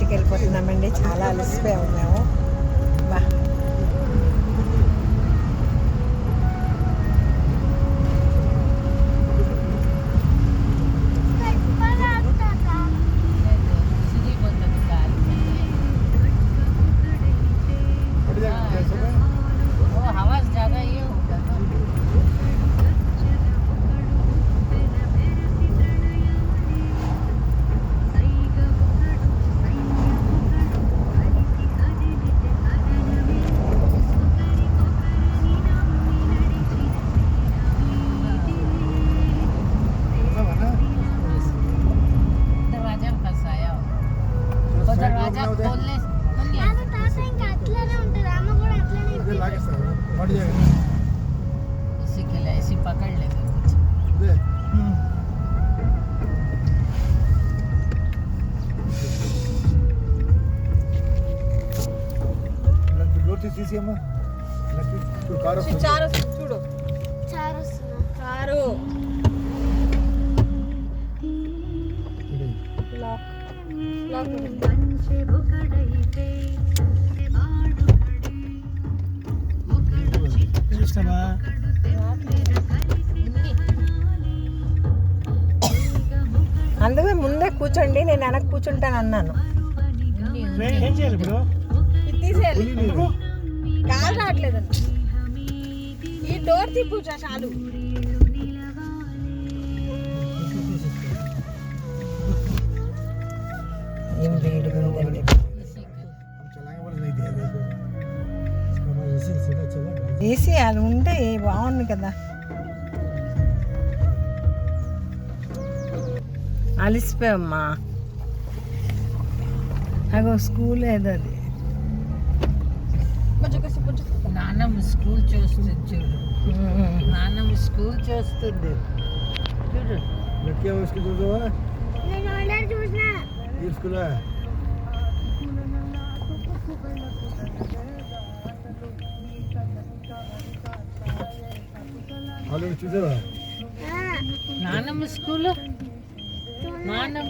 ఇంటికి వెళ్ళిపోతున్నామండి. చాలా అలసిపోయాము మేము. బా చూడు చారు అందుకే ముందే కూర్చోండి, నేను వెనక కూర్చుంటాను అన్నాను. తీసేయాలి, కాలు రావట్లేదు. ఈ డోర్ తిప్పు చాలు. ఏం వేడిగా ఉందండి. ఏసీ అది ఉంటే బాగుంది కదా. అలిసిపోయమ్మా. అగో స్కూల్ ఏదో అది. నాన్నమ్మ స్కూల్ చూస్తుంది చూడు. నాన్నమ్మ స్కూల్ చూస్తుంది చూడు. చూసావా నాన్నమ్మ స్కూల్? నాన్నమ్మ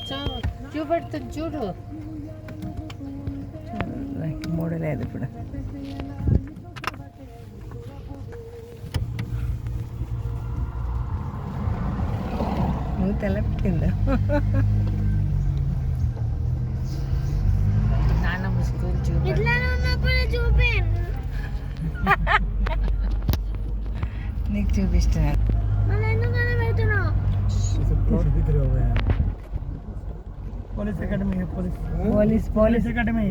చూపెడుతుంది చూడు. మూడలేదు ఇప్పుడు. నువ్వు తెల్లపెట్టిందా? నాన్నమ్మ స్కూల్ చూపి నీకు చూపిస్తున్నాను. Police academy, police academy.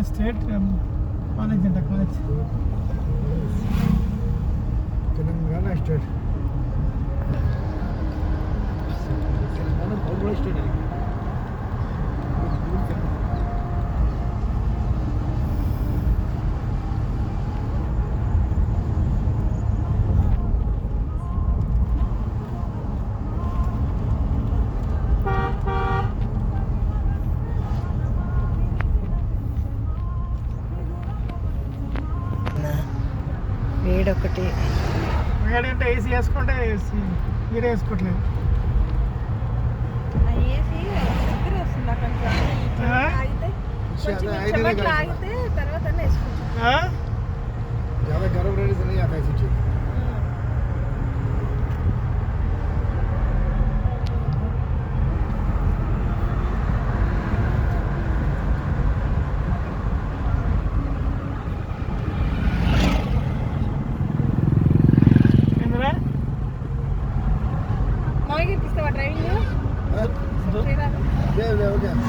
State college అంట. College Telangana state. Telangana state. వేడొకటి వేడంటే ఏసీ వేసుకుంటే మీరే వేసుకోవట్లేదు. ఆగితే తర్వాత గర్వ రెడీ से नहीं आता ऐसी चीज.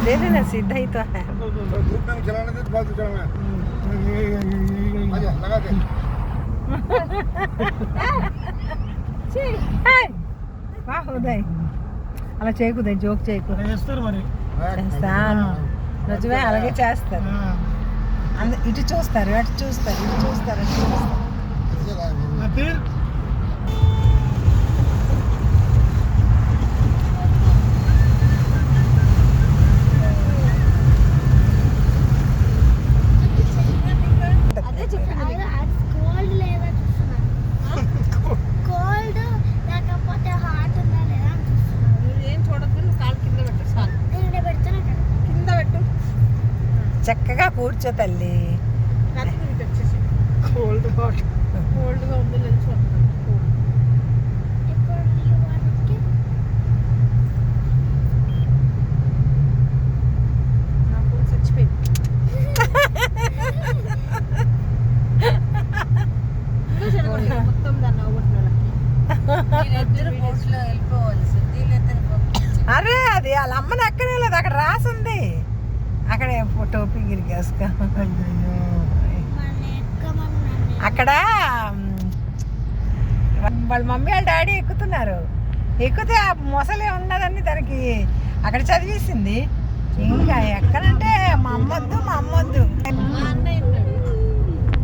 दे देना सीधा ही तो है. ग्रुप में चलाने दे, फालतू चलाना. आजा लगा दे. वाह उदय అలా చేయకుదయ్, జోక్ చేయకు. చేస్తారు మరి. చేస్తాను నిజమే, అలాగే చేస్తారు. ఇటు చూస్తారు, అటు చూస్తారు, ఇటు చూస్తారు, అటు చూస్తారు. కూర్చో తల్లి. కోల్డ్ వాటర్ కోల్డ్గా ఉంది నిల్చో. నా ఫోన్ చచ్చిపోయింది. మొత్తం దాన్ని మీరిద్దరు బోట్లో వెళ్ళిపోవాలి సుద్దీలైతే అరే అది వాళ్ళ అమ్మని అక్కడే లేదు, అక్కడ రాసింది. అక్కడే టోపీ గిరిగేసుకో. అక్కడ వాళ్ళ మమ్మీ వాళ్ళ డాడీ ఎక్కుతున్నారు. ఎక్కితే ఆ మొసలే ఉన్నదని దానికి అక్కడ చదివేసింది. ఇంకా ఎక్కడంటే మా అమ్మొద్దు మా అమ్మొద్దు. మా అన్నయ్య ఉన్నాడు.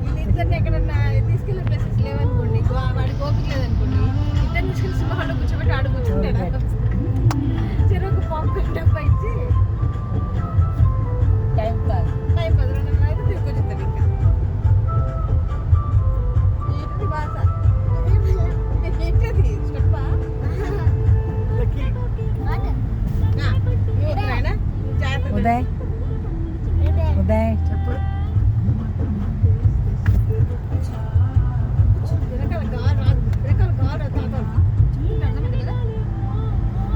వీళ్ళిద్దరిని ఎక్కడన్నా తీసుకెళ్ళే ప్లేసెస్ లేవనుకోండి, వాడికి ఓపిక లేదనుకోండి, ఇద్దరిని తీసుకెళ్ళి సింహాల్లో కూర్చోబెట్టి ఆడు కూర్చుంటాడు. చెరువుకు పంపు డబ్బా ఇచ్చి టైం కాదు. టైం 10 అయితే తీసుకొచ్చేస్తాడు. ఇంకా ఏంటి బాధ ఏంటది స్టెప్పా? ఉదయ్ ఉదయ్ చెప్పు.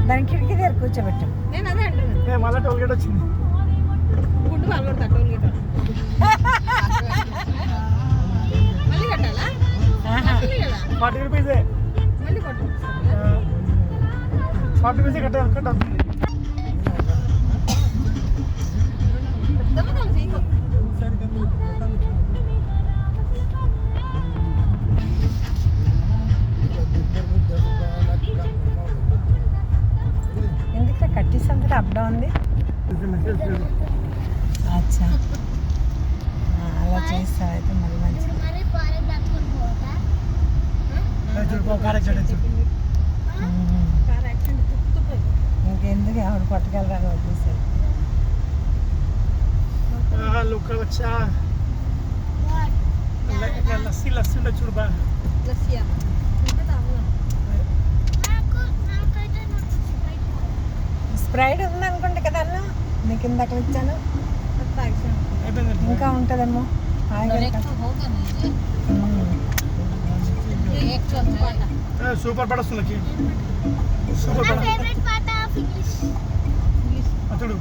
దాని కిటికీ దగ్గర కూర్చోబెట్టు. నేను అదే అంటున్నాను. మళ్ళీ టోల్ గేట్ వచ్చింది. గుండు పాల్గొడతా టోల్ గేట్. మళ్ళీ కట్టాలా? మళ్ళీ కదా 40 రూపీసే. మళ్ళీ కొట్టు. 40 రూపీసే కట్టాలి. పెద్దమ్మ కలిసి ఇంకో ఎందుకు కట్టిస్తుంటే అప్ డౌన్ ఉంది. అచ్చా అలా చేస్తావు అయితే మరి మంచిది. కార్ యాక్సిడెంట్ తుప్పుతుపోయి ఇంకెందుకు ఎవరు పట్టుకెళ్ళరాని వదిలేసారు. लोकल अच्छा लस्सी लस्सी ఉండే చూడు బా. లస్సియా ఇంకా తాగుదాం. స్ప్రైడ్ ఉంది అనుకుంటా కదా అన్న, నీకు ఇందాక ఇచ్చాను. అయిపోయింది. ఇంకా ఉంటుందేమో. సూపర్ పడ వస్తుంది. సూపర్ పడ అతడు